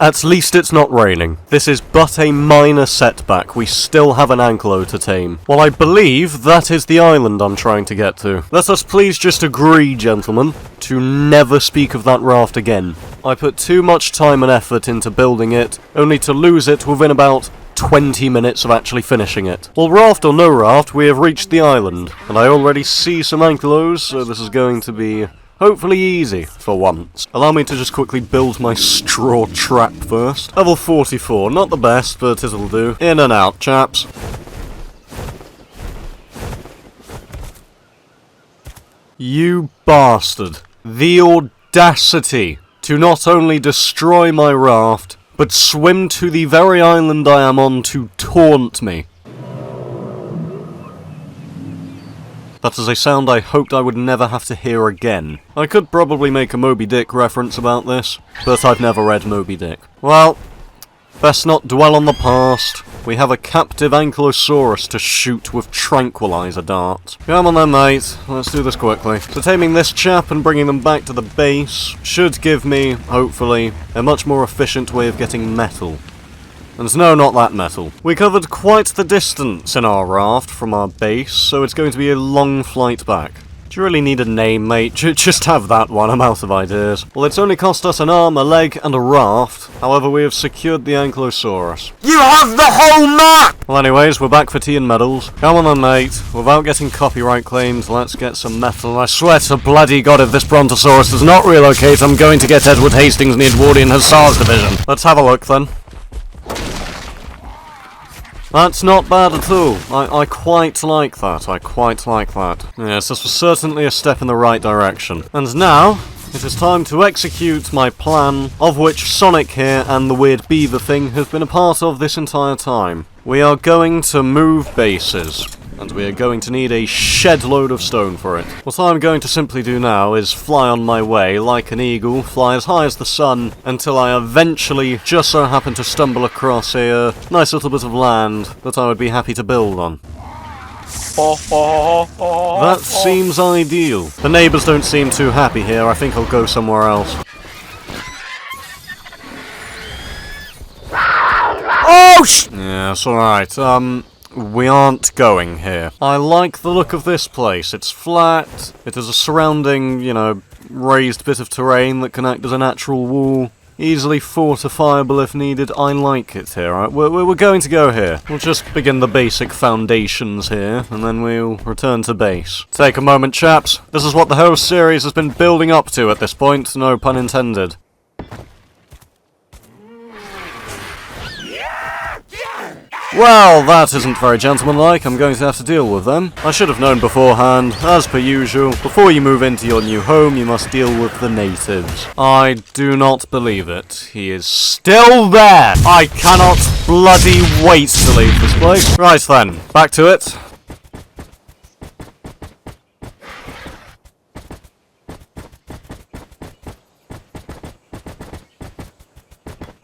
At least it's not raining. This is but a minor setback. We still have an Ankylo to tame. Well, I believe that is the island I'm trying to get to. Let us please just agree, gentlemen, to never speak of that raft again. I put too much time and effort into building it, only to lose it within about 20 minutes of actually finishing it. Well, raft or no raft, we have reached the island, and I already see some Ankylos, so this is going to be hopefully easy for once. Allow me to just quickly build my straw trap first. Level 44, not the best, but it'll do. In and out, chaps. You bastard. The audacity to not only destroy my raft, but swim to the very island I am on to taunt me. That is a sound I hoped I would never have to hear again. I could probably make a Moby Dick reference about this, but I've never read Moby Dick. Well, best not dwell on the past. We have a captive Ankylosaurus to shoot with tranquilizer darts. Come on then, mate. Let's do this quickly. So taming this chap and bringing them back to the base should give me, hopefully, a much more efficient way of getting metal. And no, not that metal. We covered quite the distance in our raft from our base, so it's going to be a long flight back. Do you really need a name, mate? Just have that one, I'm out of ideas. Well, it's only cost us an arm, a leg, and a raft. However, we have secured the Ankylosaurus. You have the whole map! Well, anyways, we're back for tea and medals. Come on then, mate. Without getting copyright claims, let's get some metal. I swear to bloody God, if this Brontosaurus does not relocate, I'm going to get Edward Hastings and the Edwardian Hussars Division. Let's have a look, then. That's not bad at all. I quite like that. I quite like that. Yes, this was certainly a step in the right direction. And now, it is time to execute my plan, of which Sonic here and the weird beaver thing have been a part of this entire time. We are going to move bases, and we are going to need a shed load of stone for it. What I'm going to simply do now is fly on my way like an eagle, fly as high as the sun, until I eventually just so happen to stumble across a nice little bit of land that I would be happy to build on. That seems ideal. The neighbours don't seem too happy here. I think I'll go somewhere else. Oh sh! Yeah, it's alright. We aren't going here. I like the look of this place. It's flat. It is a surrounding, raised bit of terrain that can act as a natural wall. Easily fortifiable if needed. I like it here. Right? We're going to go here. We'll just begin the basic foundations here, and then we'll return to base. Take a moment, chaps. This is what the whole series has been building up to at this point. No pun intended. Well, that isn't very gentlemanlike. I'm going to have to deal with them. I should have known beforehand. As per usual, before you move into your new home, you must deal with the natives. I do not believe it. He is still there! I cannot bloody wait to leave this place. Right then, back to it.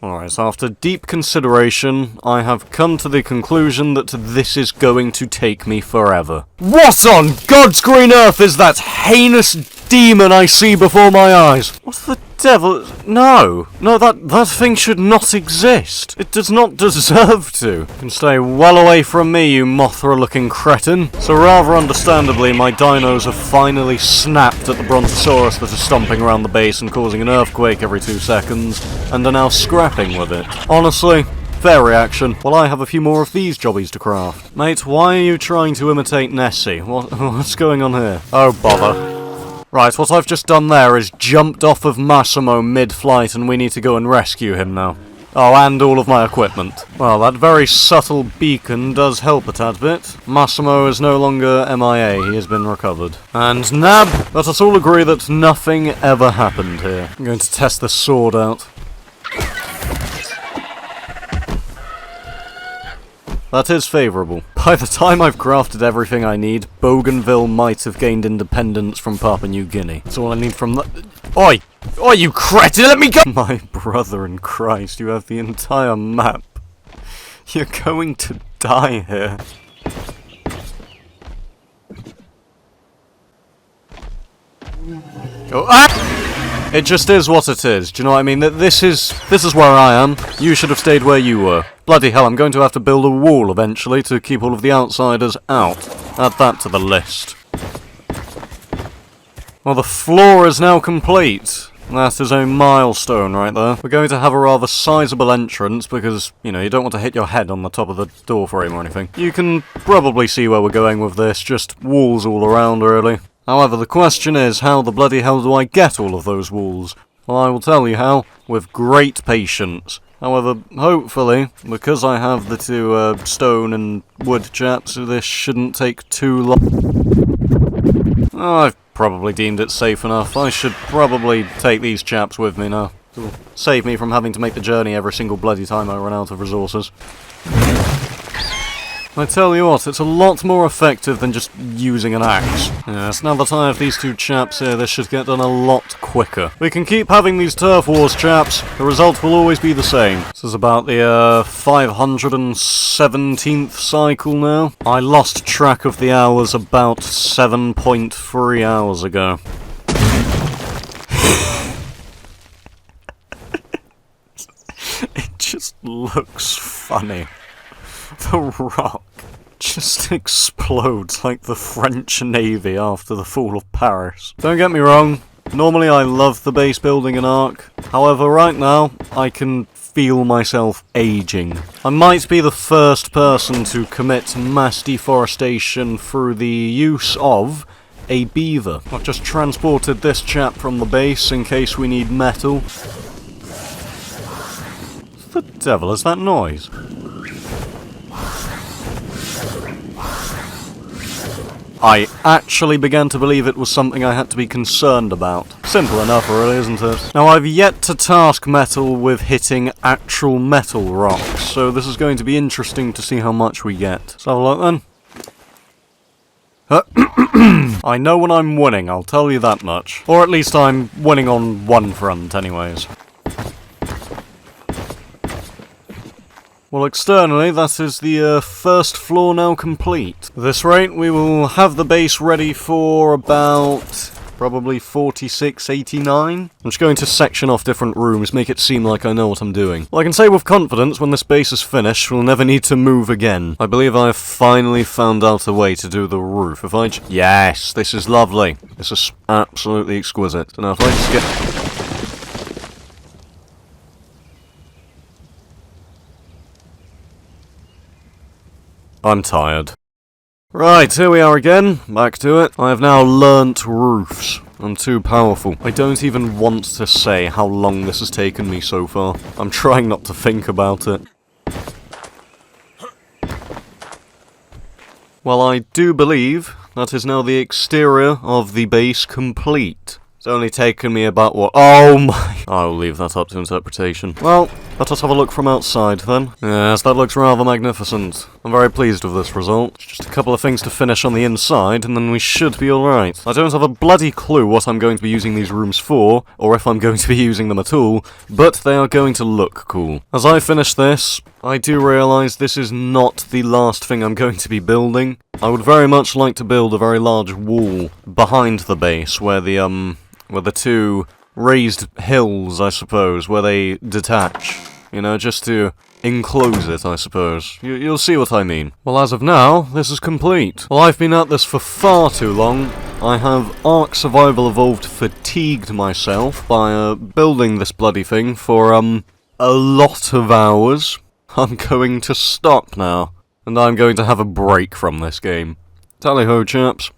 Alright, so after deep consideration, I have come to the conclusion that this is going to take me forever. What on God's green earth is that heinous demon I see before my eyes? What the devil? No, that thing should not exist. It does not deserve to. You can stay well away from me, you Mothra-looking cretin. So rather understandably, my dinos have finally snapped at the Brontosaurus that is stomping around the base and causing an earthquake every 2 seconds, and are now scrapping with it. Honestly, fair reaction. Well, I have a few more of these jobbies to craft. Mate, why are you trying to imitate Nessie? What's going on here? Oh, bother. Right, what I've just done there is jumped off of Massimo mid-flight, and we need to go and rescue him now. Oh, and all of my equipment. Well, that very subtle beacon does help a tad bit. Massimo is no longer MIA, he has been recovered. And Nab, let us all agree that nothing ever happened here. I'm going to test this sword out. That is favourable. By the time I've crafted everything I need, Bougainville might have gained independence from Papua New Guinea. That's all I need from that. Oi! Oi, you cretin! Let me go! My brother in Christ, you have the entire map. You're going to die here. Go. Ah! It just is what it is, do you know what I mean? This is where I am. You should have stayed where you were. Bloody hell, I'm going to have to build a wall eventually to keep all of the outsiders out. Add that to the list. Well, the floor is now complete. That is a milestone right there. We're going to have a rather sizable entrance because, you know, you don't want to hit your head on the top of the door frame or anything. You can probably see where we're going with this, just walls all around really. However, the question is, how the bloody hell do I get all of those walls? Well, I will tell you how, with great patience. However, hopefully, because I have the two stone and wood chaps, this shouldn't take too long. Oh, I've probably deemed it safe enough. I should probably take these chaps with me now. It'll save me from having to make the journey every single bloody time I run out of resources. I tell you what, it's a lot more effective than just using an axe. Yes, now that I have these two chaps here, this should get done a lot quicker. We can keep having these turf wars, chaps. The result will always be the same. This is about the 517th cycle now. I lost track of the hours about 7.3 hours ago. It just looks funny. The rock just explodes like the French Navy after the fall of Paris. Don't get me wrong, normally I love the base building in Ark. However, right now, I can feel myself aging. I might be the first person to commit mass deforestation through the use of a beaver. I've just transported this chap from the base in case we need metal. What the devil is that noise? I actually began to believe it was something I had to be concerned about. Simple enough, really, isn't it? Now, I've yet to task metal with hitting actual metal rocks, so this is going to be interesting to see how much we get. Let's have a look, then. I know when I'm winning, I'll tell you that much. Or at least I'm winning on one front, anyways. Well, externally, that is the first floor now complete. At this rate, we will have the base ready for about probably 46, 89. I'm just going to section off different rooms, make it seem like I know what I'm doing. Well, I can say with confidence, when this base is finished, we'll never need to move again. I believe I have finally found out a way to do the roof. If I yes, this is lovely. This is absolutely exquisite. So now if I just get... I'm tired. Right, here we are again. Back to it. I have now learnt roofs. I'm too powerful. I don't even want to say how long this has taken me so far. I'm trying not to think about it. Well, I do believe that is now the exterior of the base complete. It's only taken me about what? Oh my! I'll leave that up to interpretation. Well, let us have a look from outside then. Yes, that looks rather magnificent. I'm very pleased with this result. Just a couple of things to finish on the inside, and then we should be alright. I don't have a bloody clue what I'm going to be using these rooms for, or if I'm going to be using them at all, but they are going to look cool. As I finish this, I do realise this is not the last thing I'm going to be building. I would very much like to build a very large wall behind the base, where the two raised hills, I suppose, where they detach. You know, just to enclose it, I suppose. You'll see what I mean. Well, as of now, this is complete. Well, I've been at this for far too long. I have Ark Survival Evolved fatigued myself by building this bloody thing for, a lot of hours. I'm going to stop now, and I'm going to have a break from this game. Tally-ho, chaps.